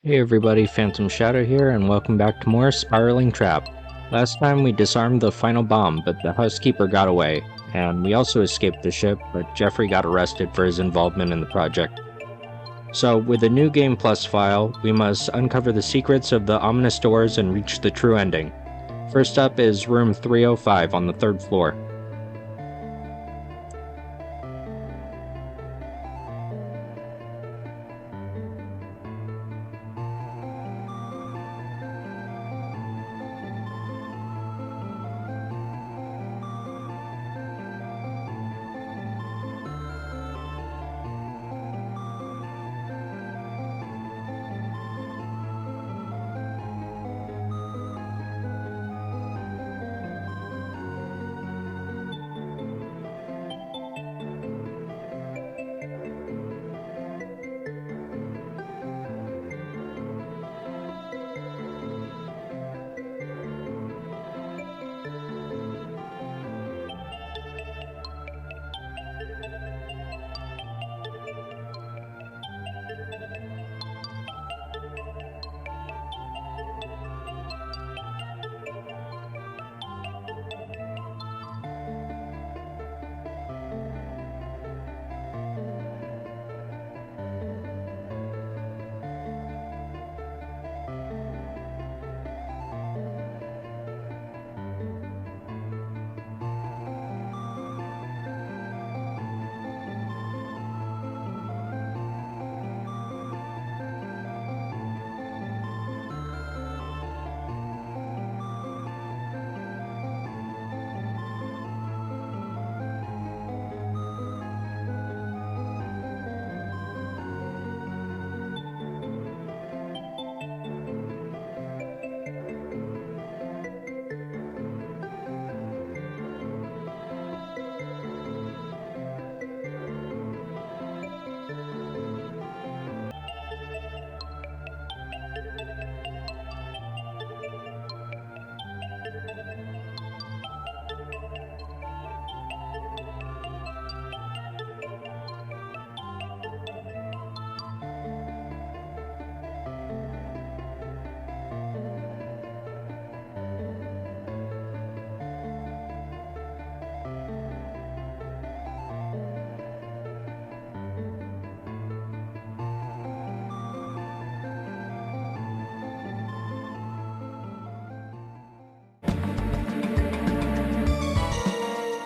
Hey everybody, Phantom Shadow here, and welcome back to more Spiraling Trap. Last time we disarmed the final bomb, but the housekeeper got away, and we also escaped the ship, but Jeffrey got arrested for his involvement in the project. So, with a new Game Plus file, we must uncover the secrets of the ominous doors and reach the true ending. First up is room 305 on the 3rd floor.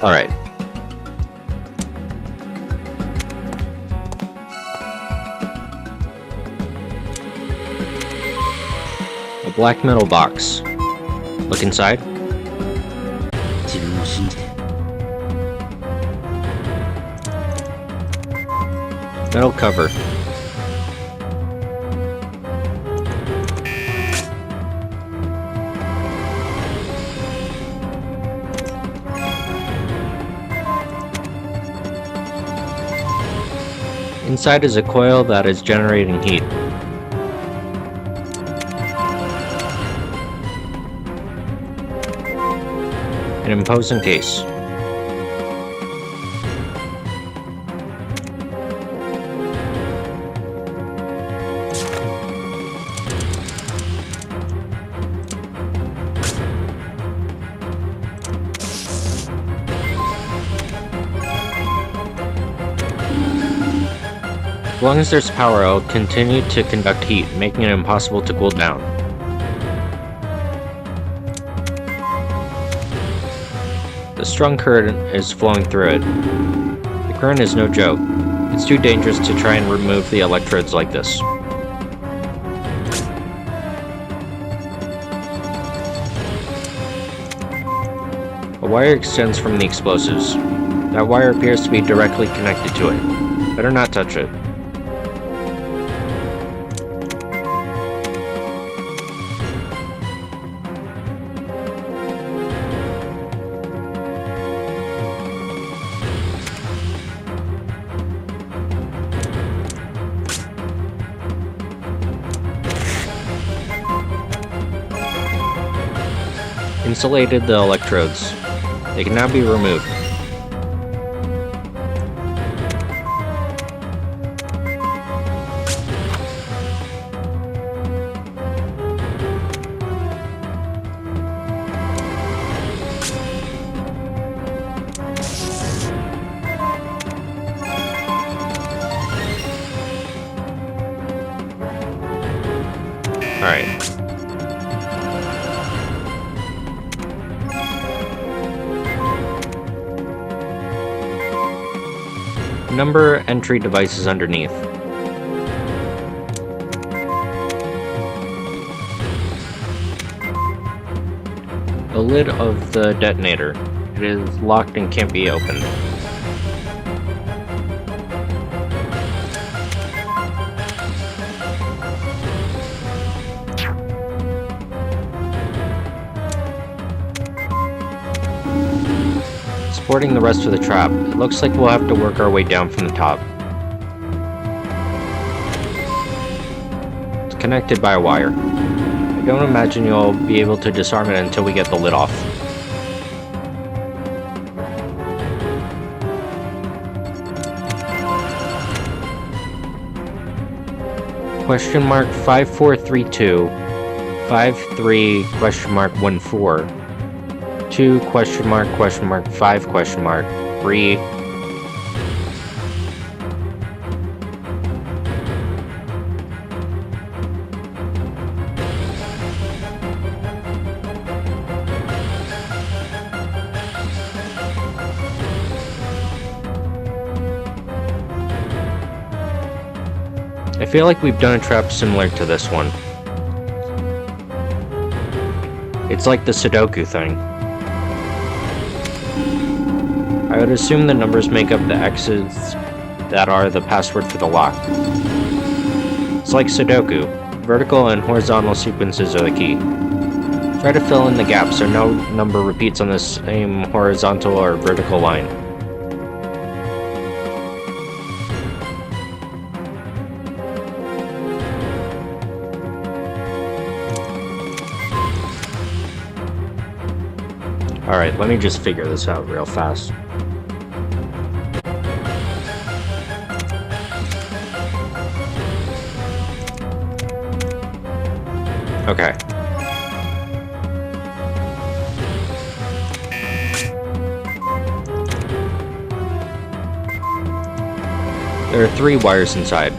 Alright. A black metal box. Look inside. Metal cover. Inside is a coil that is generating heat. An imposing case. As long as there's power, it'll continue to conduct heat, making it impossible to cool down. The strong current is flowing through it. The current is no joke. It's too dangerous to try and remove the electrodes like this. A wire extends from the explosives. That wire appears to be directly connected to it. Better not touch it. Insulated the electrodes. They can now be removed. Alright. Number entry devices underneath. The lid of the detonator. It is locked and can't be opened. Supporting the rest of the trap, it looks like we'll have to work our way down from the top. It's connected by a wire. I don't imagine you'll be able to disarm it until we get the lid off. Question mark 5432 53 question mark 14 2 question mark 5 question mark 3 I feel like we've done a trap similar to this one. It's like the Sudoku thing. I would assume the numbers make up the X's that are the password for the lock. It's like Sudoku. Vertical and horizontal sequences are the key. Try to fill in the gaps so no number repeats on the same horizontal or vertical line. Alright, let me just figure this out real fast. Okay. There are 3 wires inside.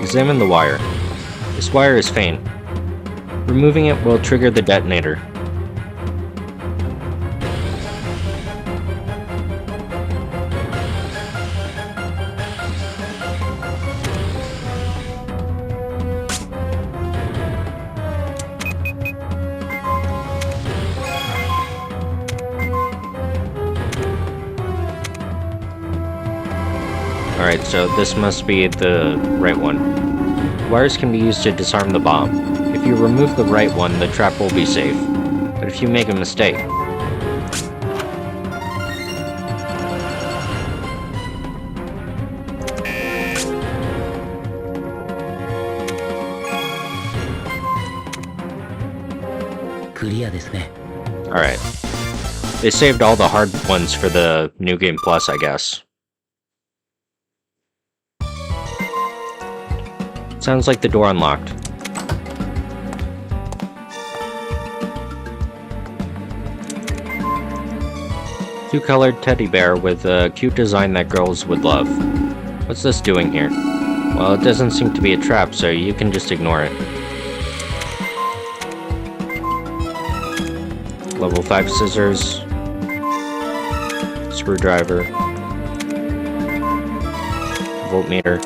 Examine the wire. This wire is faint. Removing it will trigger the detonator. Alright, so this must be the right one. Wires can be used to disarm the bomb. If you remove the right one, the trap will be safe. But if you make a mistake... Alright. They saved all the hard ones for the New Game Plus, I guess. Sounds like the door unlocked. Two-colored teddy bear with a cute design that girls would love. What's this doing here? Well, it doesn't seem to be a trap, so you can just ignore it. Level 5 scissors. Screwdriver. Voltmeter.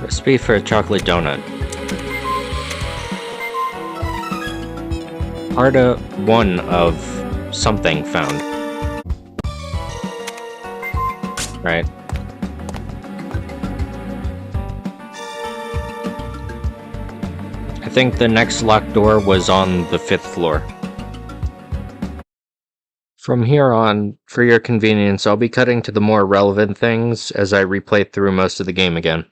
Recipe for a chocolate donut. Part 1 of something found. Right. I think the next locked door was on the 5th floor. From here on, for your convenience, I'll be cutting to the more relevant things as I replay through most of the game again.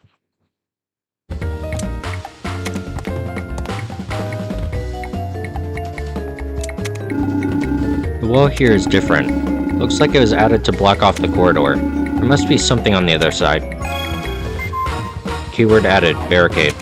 The wall here is different. Looks like it was added to block off the corridor. There must be something on the other side. Keyword added, barricade.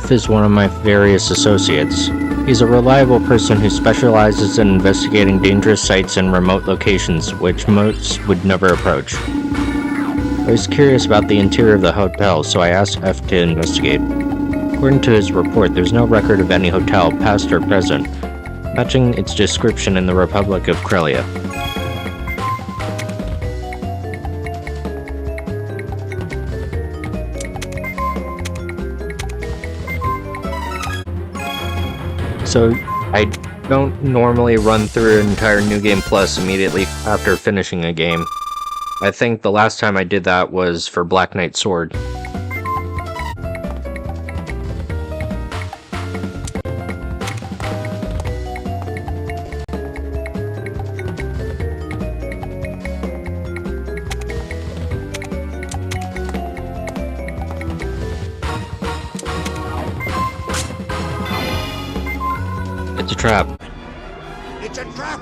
Is one of my various associates. He's a reliable person who specializes in investigating dangerous sites in remote locations which most would never approach. I was curious about the interior of the hotel, so I asked F to investigate. According to his report, there's no record of any hotel, past or present, matching its description in the Republic of Krelia. So, I don't normally run through an entire New Game Plus immediately after finishing a game. I think the last time I did that was for Black Knight Sword. It's a trap. It's a trap!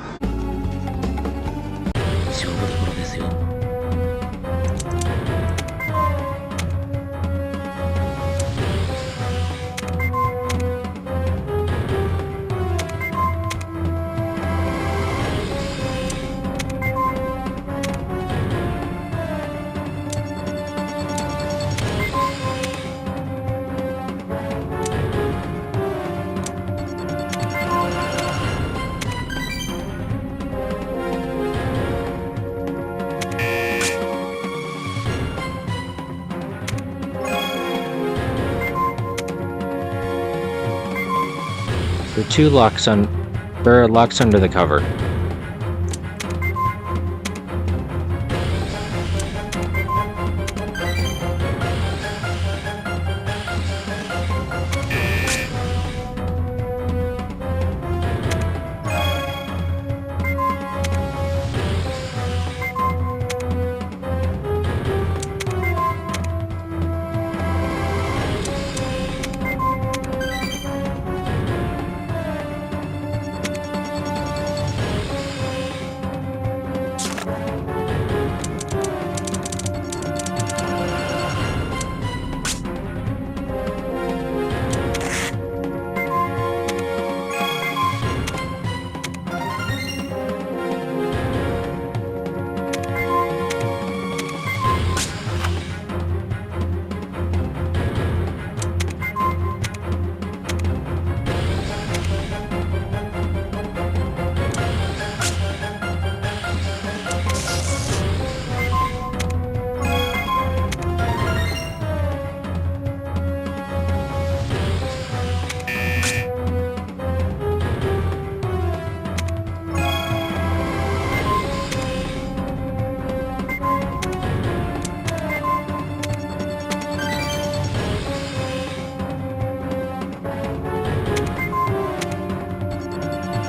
There are locks under the cover.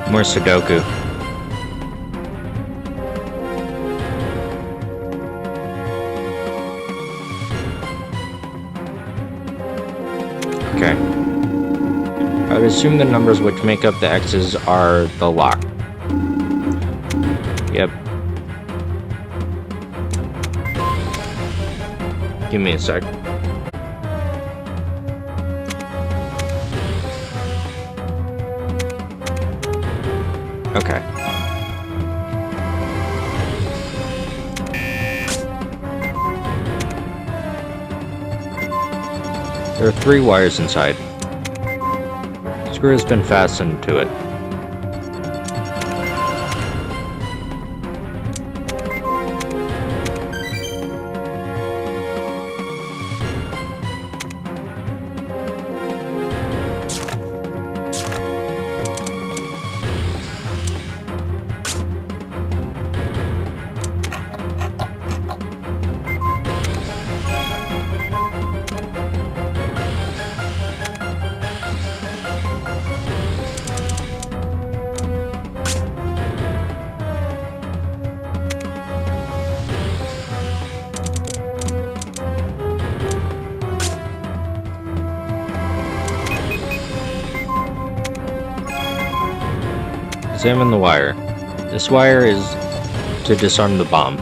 More Sudoku. Okay. I would assume the numbers which make up the X's are the lock. Yep. Give me a sec. Okay. There are 3 wires inside. Screw has been fastened to it. Examine the wire. This wire is to disarm the bomb.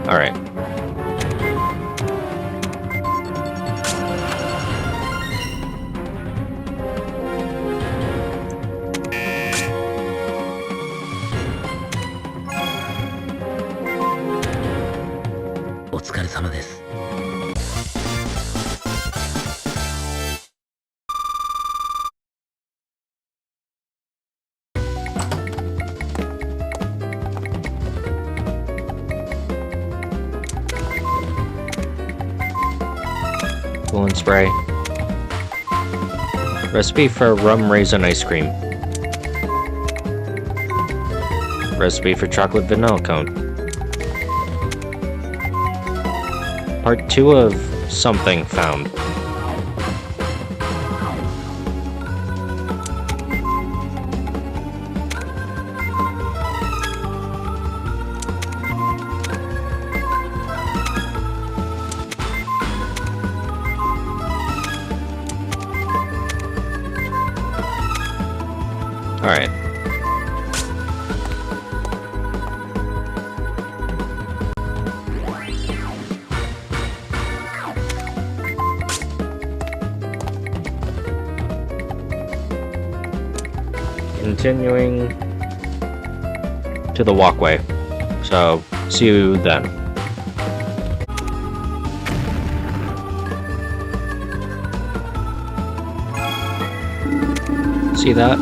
Alright. Coolant spray. Recipe for rum raisin ice cream. Recipe for chocolate vanilla cone. Part 2 of something found. Alright. Continuing to the walkway. So, see you then. See that?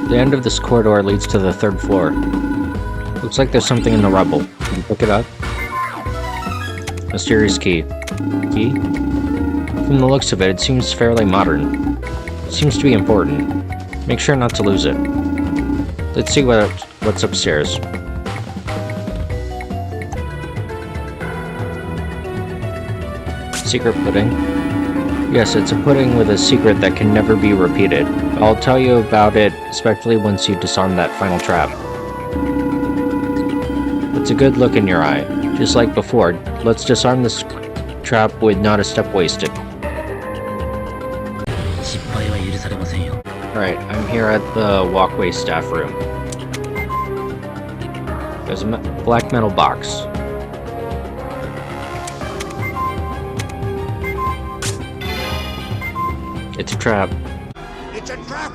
The end of this corridor leads to the 3rd floor. Looks like there's something in the rubble. Can you pick it up? Mysterious key. Key? From the looks of it, it seems fairly modern. It seems to be important. Make sure not to lose it. Let's see what's upstairs. Secret pudding. Yes, it's a pudding with a secret that can never be repeated. I'll tell you about it, especially once you disarm that final trap. It's a good look in your eye. Just like before, let's disarm this trap with not a step wasted. Alright, I'm here at the Walkway staff room. There's a black metal box. It's a trap. It's a trap!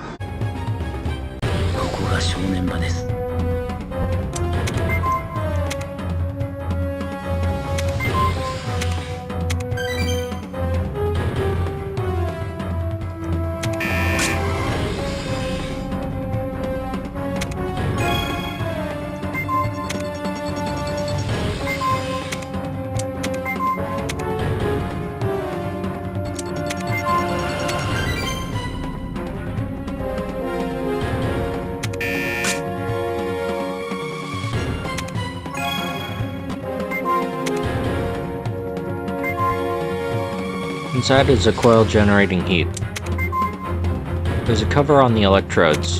Inside is a coil generating heat. There's a cover on the electrodes.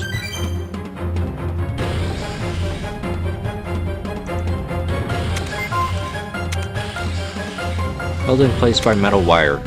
Held in place by metal wire.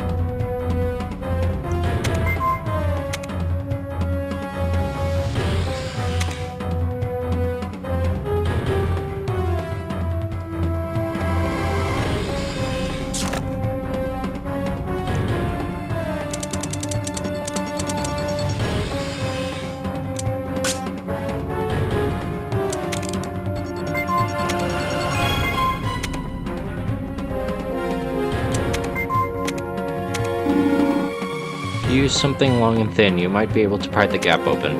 use something long and thin, you might be able to pry the gap open.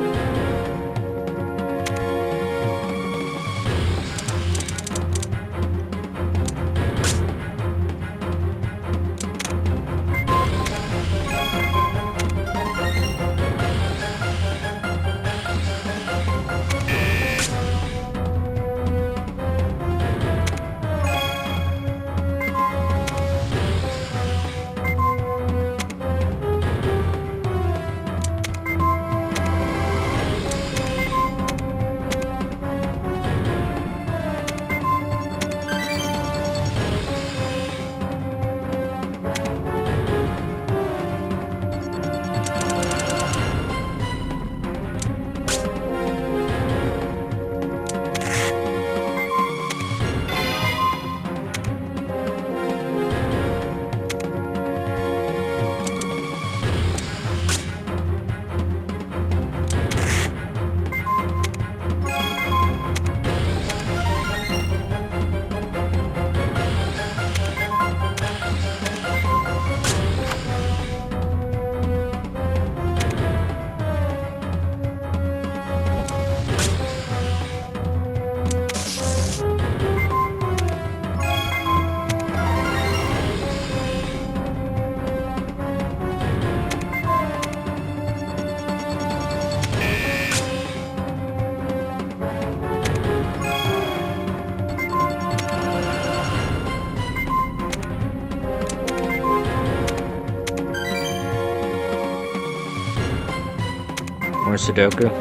More Sudoku?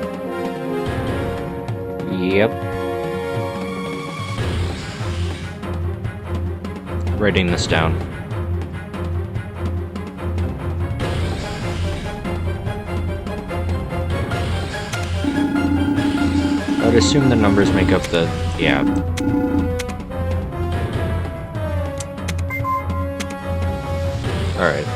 Yep. Writing this down. I would assume the numbers make up the... yeah. Alright.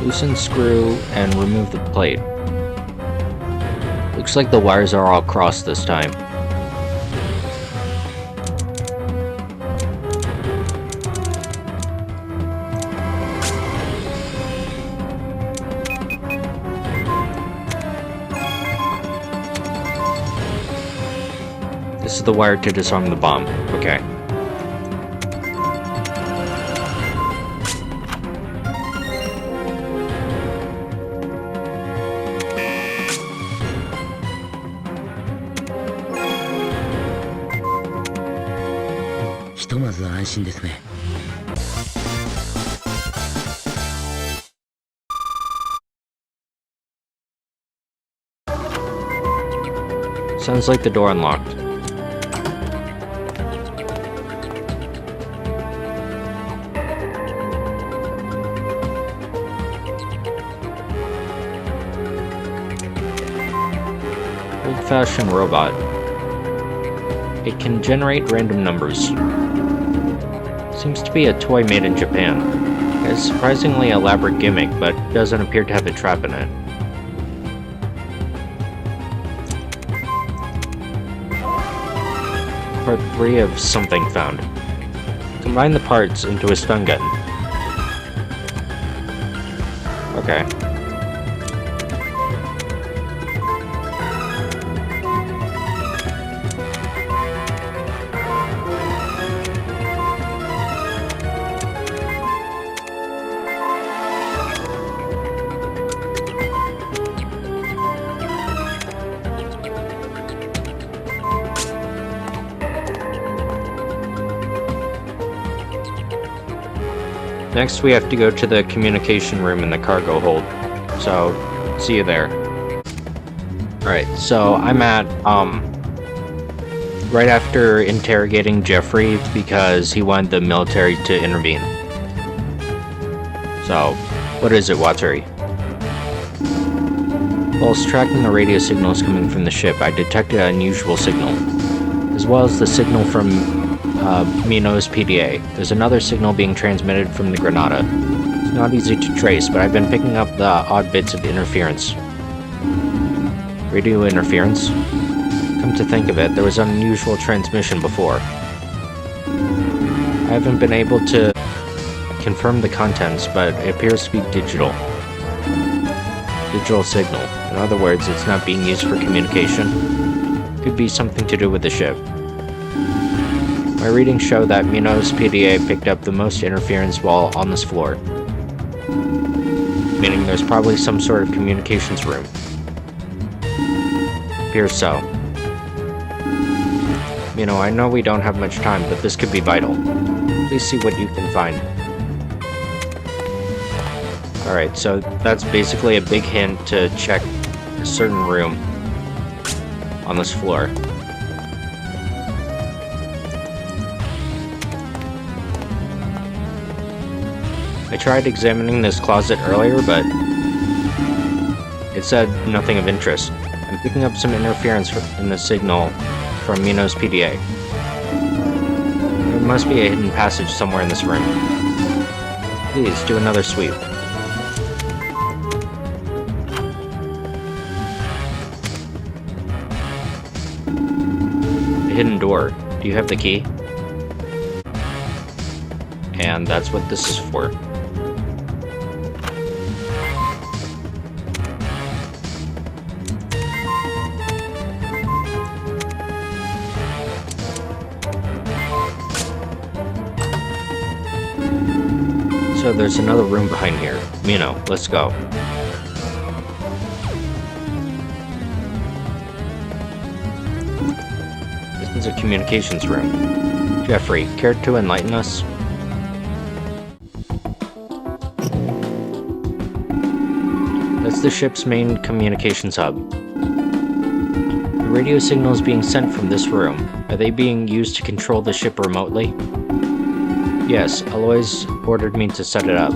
Loosen screw and remove the plate. Looks like the wires are all crossed this time. This is the wire to disarm the bomb. Okay. Sounds like the door unlocked. Old-fashioned robot. It can generate random numbers. Seems to be a toy made in Japan. It has a surprisingly elaborate gimmick, but doesn't appear to have a trap in it. Part 3 of something found. Combine the parts into a stun gun. Okay. Next, we have to go to the communication room in the cargo hold. So, see you there. Alright, so I'm at, right after interrogating Jeffrey because he wanted the military to intervene. So, what is it, Watari? Whilst tracking the radio signals coming from the ship, I detected an unusual signal, as well as the signal from Mino's PDA. There's another signal being transmitted from the Granada. It's not easy to trace, but I've been picking up the odd bits of interference. Radio interference? Come to think of it, there was an unusual transmission before. I haven't been able to confirm the contents, but it appears to be digital. Digital signal. In other words, it's not being used for communication. Could be something to do with the ship. My readings show that Mino's PDA picked up the most interference while on this floor. Meaning there's probably some sort of communications room. Appears so. I know we don't have much time, but this could be vital. Please see what you can find. Alright, so that's basically a big hint to check a certain room on this floor. I tried examining this closet earlier, but it said nothing of interest. I'm picking up some interference in the signal from Mino's PDA. There must be a hidden passage somewhere in this room. Please, do another sweep. A hidden door. Do you have the key? And that's what this is for. So there's another room behind here. Mino, let's go. This is a communications room. Jeffrey, care to enlighten us? That's the ship's main communications hub. The radio signals being sent from this room, are they being used to control the ship remotely? Yes, Aloys ordered me to set it up.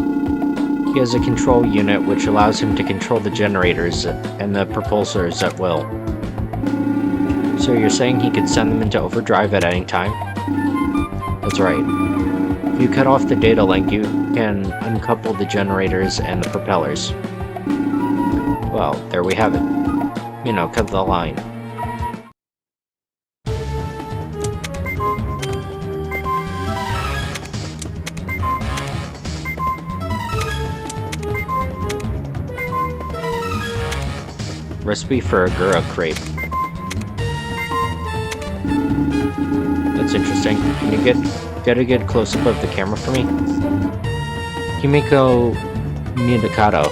He has a control unit which allows him to control the generators and the propulsors at will. So you're saying he could send them into overdrive at any time? That's right. If you cut off the data link, you can uncouple the generators and the propellers. Well, there we have it. Cut the line. Recipe for a Gura crepe. That's interesting. Can you get a good close-up of the camera for me? Kimiko Midakato.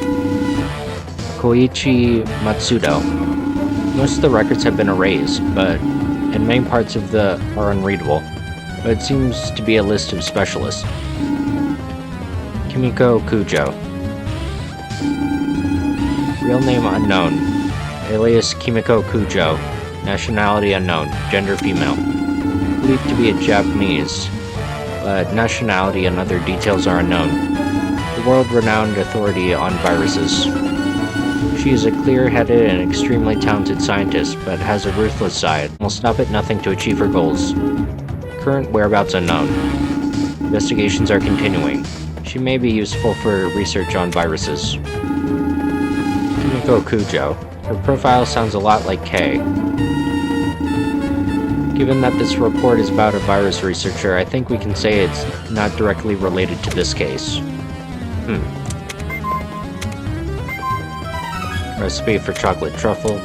Koichi Matsudo. Most of the records have been erased, and many parts of are unreadable, but it seems to be a list of specialists. Kimiko Kujo. Real name unknown. Alias Kimiko Kujo. Nationality unknown. Gender female. Believed to be a Japanese, but nationality and other details are unknown. The world-renowned authority on viruses. She is a clear-headed and extremely talented scientist, but has a ruthless side and will stop at nothing to achieve her goals. Current whereabouts unknown. Investigations are continuing. She may be useful for research on viruses. Kimiko Kujo. Her profile sounds a lot like Kay. Given that this report is about a virus researcher, I think we can say it's not directly related to this case. Recipe for chocolate truffle.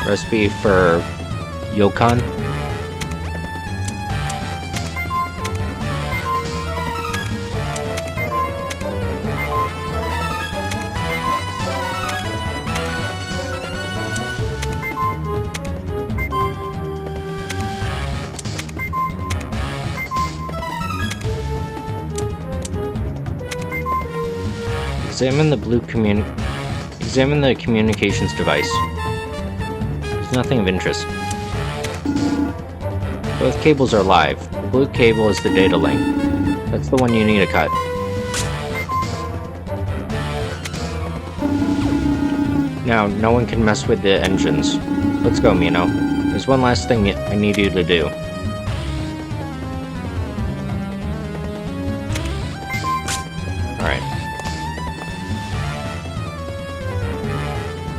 Recipe for Yokan. Examine the communications device. There's nothing of interest. Both cables are live. The blue cable is the data link. That's the one you need to cut. Now, no one can mess with the engines. Let's go, Mino. There's one last thing I need you to do. Alright.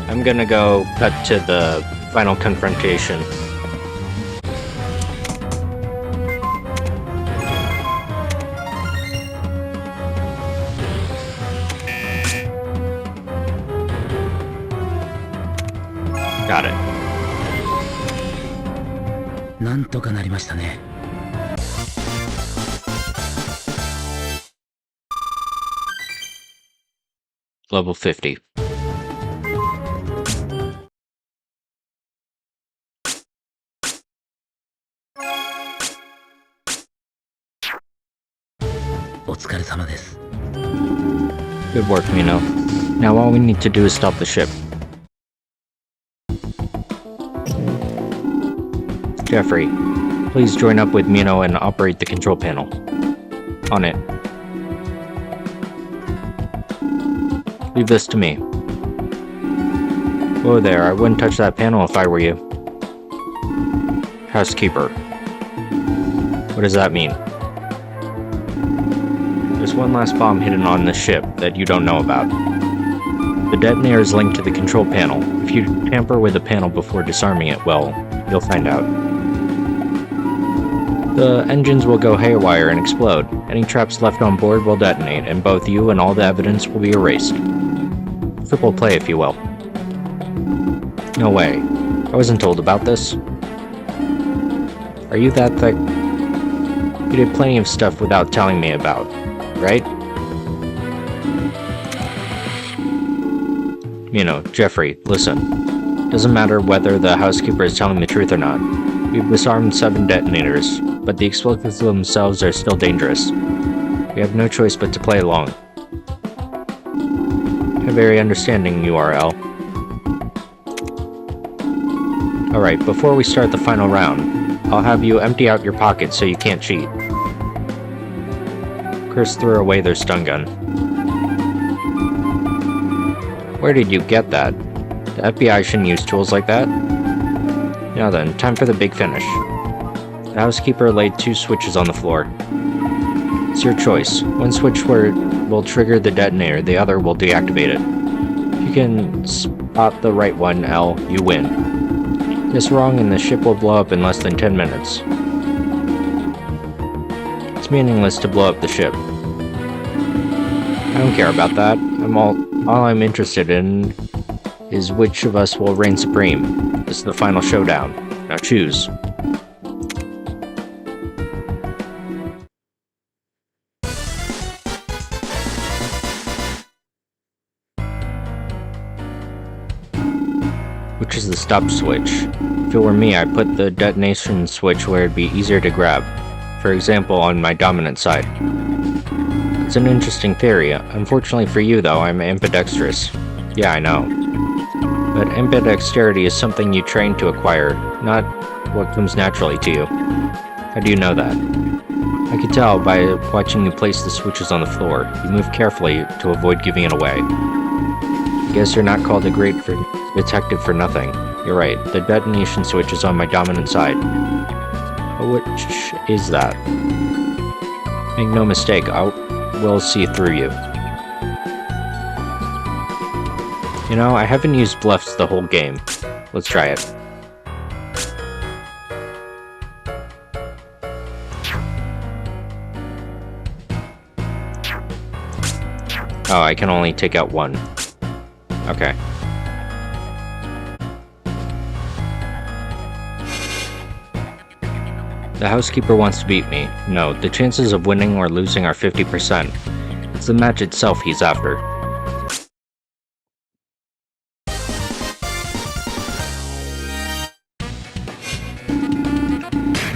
I'm gonna go cut to the final confrontation. Got it. なんとかなりましたね。Level 50. Good work, Mino. Now all we need to do is stop the ship. Jeffrey, please join up with Mino and operate the control panel. On it. Leave this to me. Whoa there, I wouldn't touch that panel if I were you. Housekeeper. What does that mean? There's one last bomb hidden on this ship that you don't know about. The detonator is linked to the control panel. If you tamper with the panel before disarming it, well, you'll find out. The engines will go haywire and explode. Any traps left on board will detonate, and both you and all the evidence will be erased. Triple play, if you will. No way. I wasn't told about this. Are you that thick? You did plenty of stuff without telling me about, right? You know, Jeffrey, listen. Doesn't matter whether the housekeeper is telling the truth or not. We've disarmed 7 detonators, but the explosives themselves are still dangerous. We have no choice but to play along. How very understanding you are, L. Alright, before we start the final round, I'll have you empty out your pockets so you can't cheat. Chris threw away their stun gun. Where did you get that? The FBI shouldn't use tools like that. Now then, time for the big finish. The housekeeper laid 2 switches on the floor. It's your choice. One switch will trigger the detonator, the other will deactivate it. If you can spot the right one, L, you win. Guess wrong and the ship will blow up in less than 10 minutes. It's meaningless to blow up the ship. I don't care about that. All I'm interested in is which of us will reign supreme. This is the final showdown. Now choose. Which is the stop switch? If it were me, I'd put the detonation switch where it'd be easier to grab. For example, on my dominant side. It's an interesting theory. Unfortunately for you, though, I'm ambidextrous. Yeah, I know. But ambidexterity is something you train to acquire, not what comes naturally to you. How do you know that? I could tell by watching you place the switches on the floor. You move carefully to avoid giving it away. I guess you're not called a great detective for nothing. You're right, the detonation switch is on my dominant side. Which is that? Make no mistake, I will see through you. You know, I haven't used bluffs the whole game. Let's try it. Oh, I can only take out one. Okay. The housekeeper wants to beat me. No, the chances of winning or losing are 50%. It's the match itself he's after.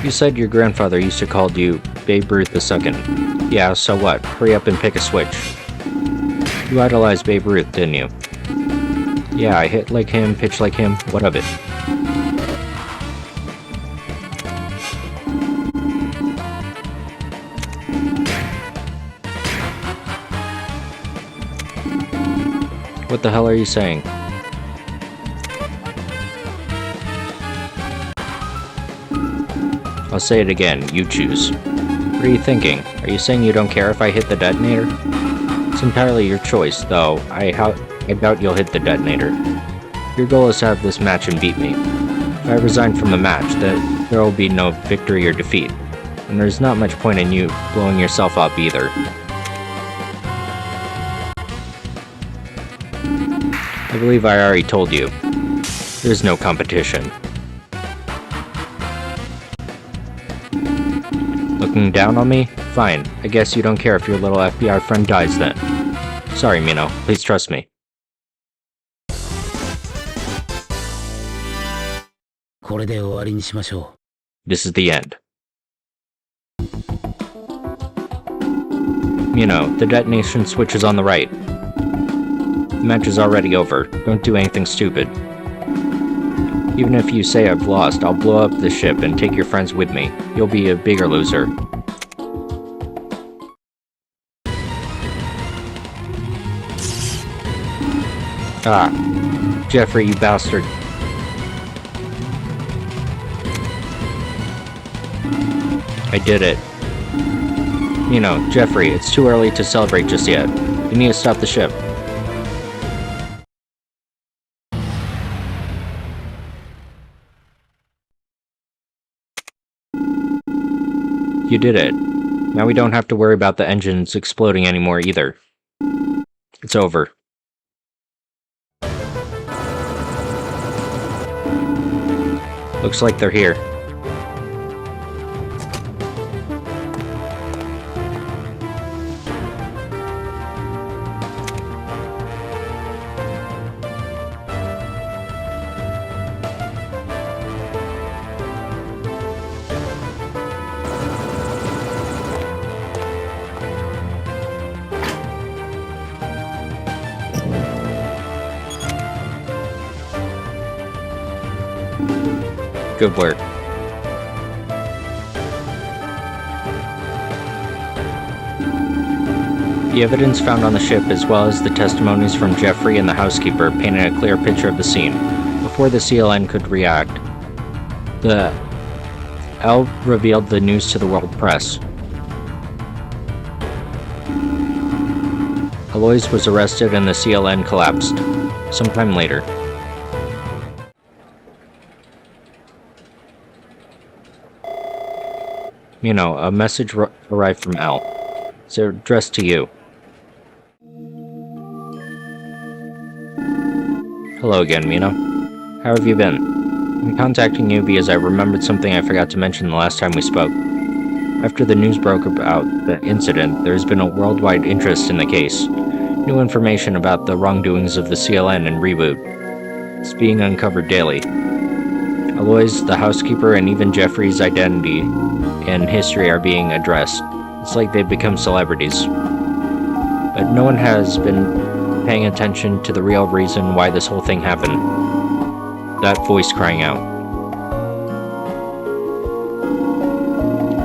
You said your grandfather used to call you Babe Ruth II. Yeah, so what? Hurry up and pick a switch. You idolized Babe Ruth, didn't you? Yeah, I hit like him, pitch like him, what of it? What the hell are you saying? I'll say it again, you choose. What are you thinking? Are you saying you don't care if I hit the detonator? It's entirely your choice, though I doubt you'll hit the detonator. Your goal is to have this match and beat me. If I resign from the match, then there will be no victory or defeat, and there's not much point in you blowing yourself up either. I believe I already told you. There's no competition. Looking down on me? Fine. I guess you don't care if your little FBI friend dies then. Sorry, Mino. Please trust me. これで終わりにしましょう。 This is the end. Mino, the detonation switch is on the right. The match is already over. Don't do anything stupid. Even if you say I've lost, I'll blow up the ship and take your friends with me. You'll be a bigger loser. Ah. Jeffrey, you bastard. I did it. You know, Jeffrey, it's too early to celebrate just yet. You need to stop the ship. You did it. Now we don't have to worry about the engines exploding anymore either. It's over. Looks like they're here. Good work. The evidence found on the ship, as well as the testimonies from Jeffrey and the housekeeper, painted a clear picture of the scene. Before the CLN could react, the L revealed the news to the world press. Aloys was arrested and the CLN collapsed. Sometime later. You know, a message arrived from L. It's addressed to you. Hello again, Mino. How have you been? I'm contacting you because I remembered something I forgot to mention the last time we spoke. After the news broke about the incident, there has been a worldwide interest in the case. New information about the wrongdoings of the CLN and Reboot. It's being uncovered daily. Aloys, the housekeeper, and even Jeffrey's identity and history are being addressed. It's like they've become celebrities. But no one has been paying attention to the real reason why this whole thing happened. That voice crying out.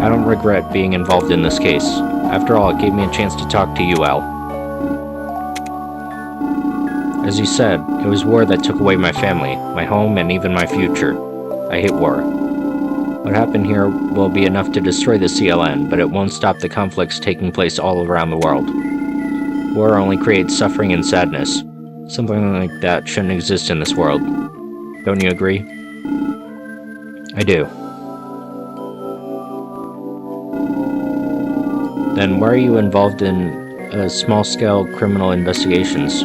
I don't regret being involved in this case. After all, it gave me a chance to talk to you, Al. As you said, it was war that took away my family, my home, and even my future. I hate war. What happened here will be enough to destroy the CLN, but it won't stop the conflicts taking place all around the world. War only creates suffering and sadness. Something like that shouldn't exist in this world. Don't you agree? I do. Then why are you involved in small-scale criminal investigations?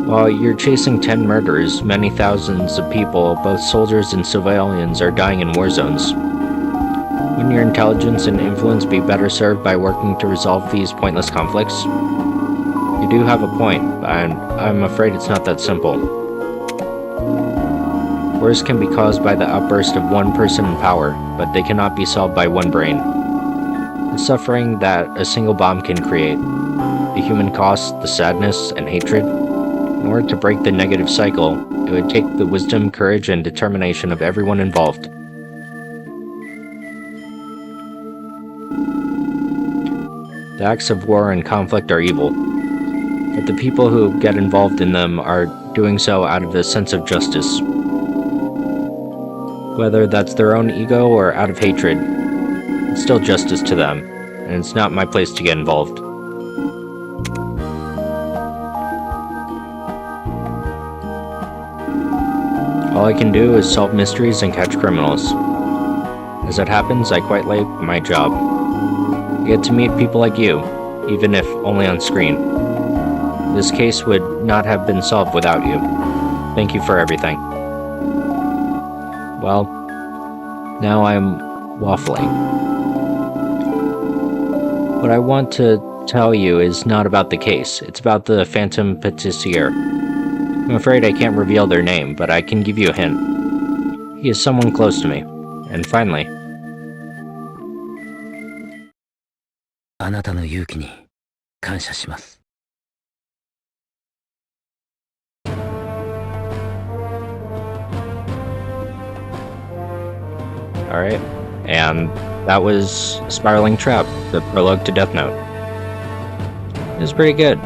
While you're chasing 10 murders, many thousands of people, both soldiers and civilians, are dying in war zones. Wouldn't your intelligence and influence be better served by working to resolve these pointless conflicts? You do have a point, but I'm afraid it's not that simple. Wars can be caused by the outburst of one person in power, but they cannot be solved by one brain. The suffering that a single bomb can create, the human cost, the sadness, and hatred, In order to break the negative cycle, it would take the wisdom, courage, and determination of everyone involved. The acts of war and conflict are evil, but the people who get involved in them are doing so out of a sense of justice. Whether that's their own ego or out of hatred, it's still justice to them, and it's not my place to get involved. All I can do is solve mysteries and catch criminals. As it happens, I quite like my job. I get to meet people like you, even if only on screen. This case would not have been solved without you. Thank you for everything. Well, now I'm waffling. What I want to tell you is not about the case, it's about the Phantom Patissier. I'm afraid I can't reveal their name, but I can give you a hint. He is someone close to me. And finally, あなたの勇気に感謝します。 alright, and that was Spiraling Trap, the prologue to Deathnote. It was pretty good.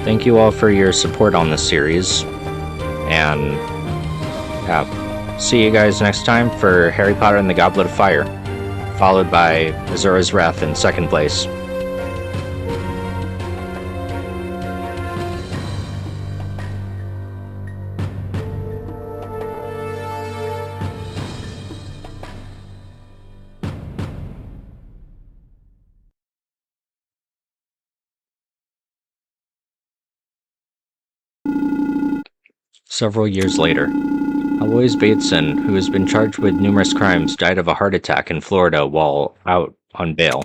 Thank you all for your support on this series, and yeah, see you guys next time for Harry Potter and the Goblet of Fire, followed by Azura's Wrath in second place. Several years later, Alois Bateson, who has been charged with numerous crimes, died of a heart attack in Florida while out on bail.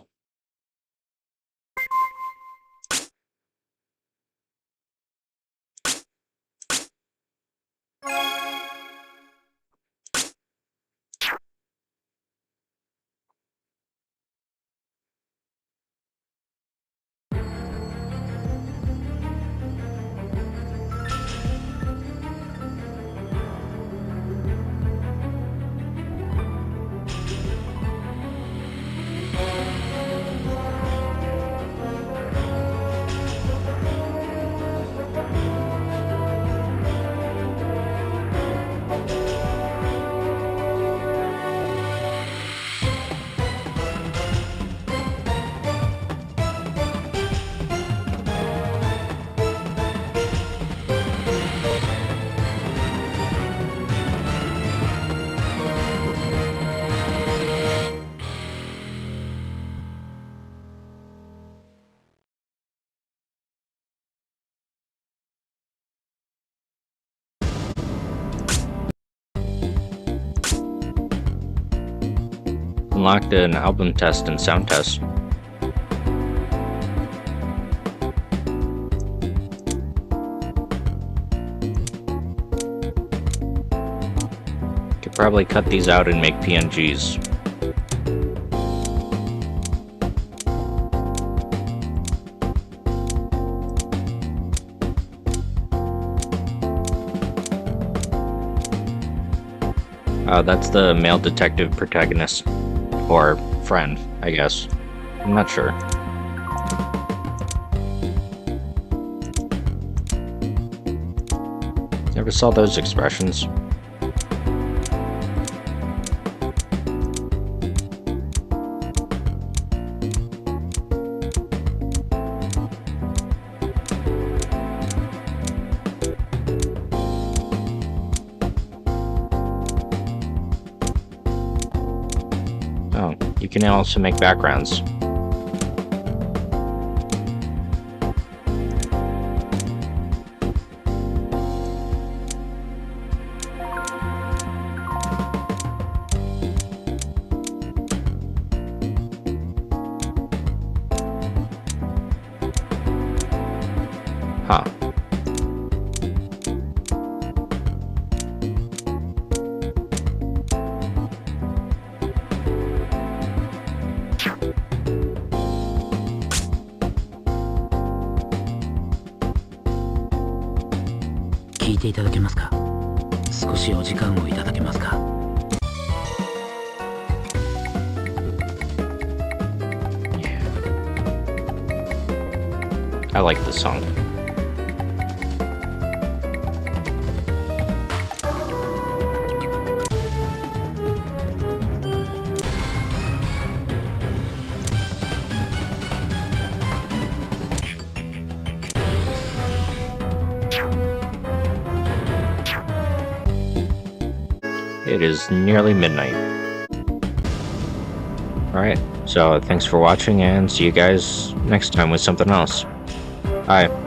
Unlocked an album test and sound test. Could probably cut these out and make PNGs. That's the male detective protagonist. Or friend, I guess. I'm not sure. Never saw those expressions. Oh, you can also make backgrounds. ていただけますか。少しお時間をいただけますか。I like this song. It is nearly midnight. Alright, so thanks for watching and see you guys next time with something else. Bye.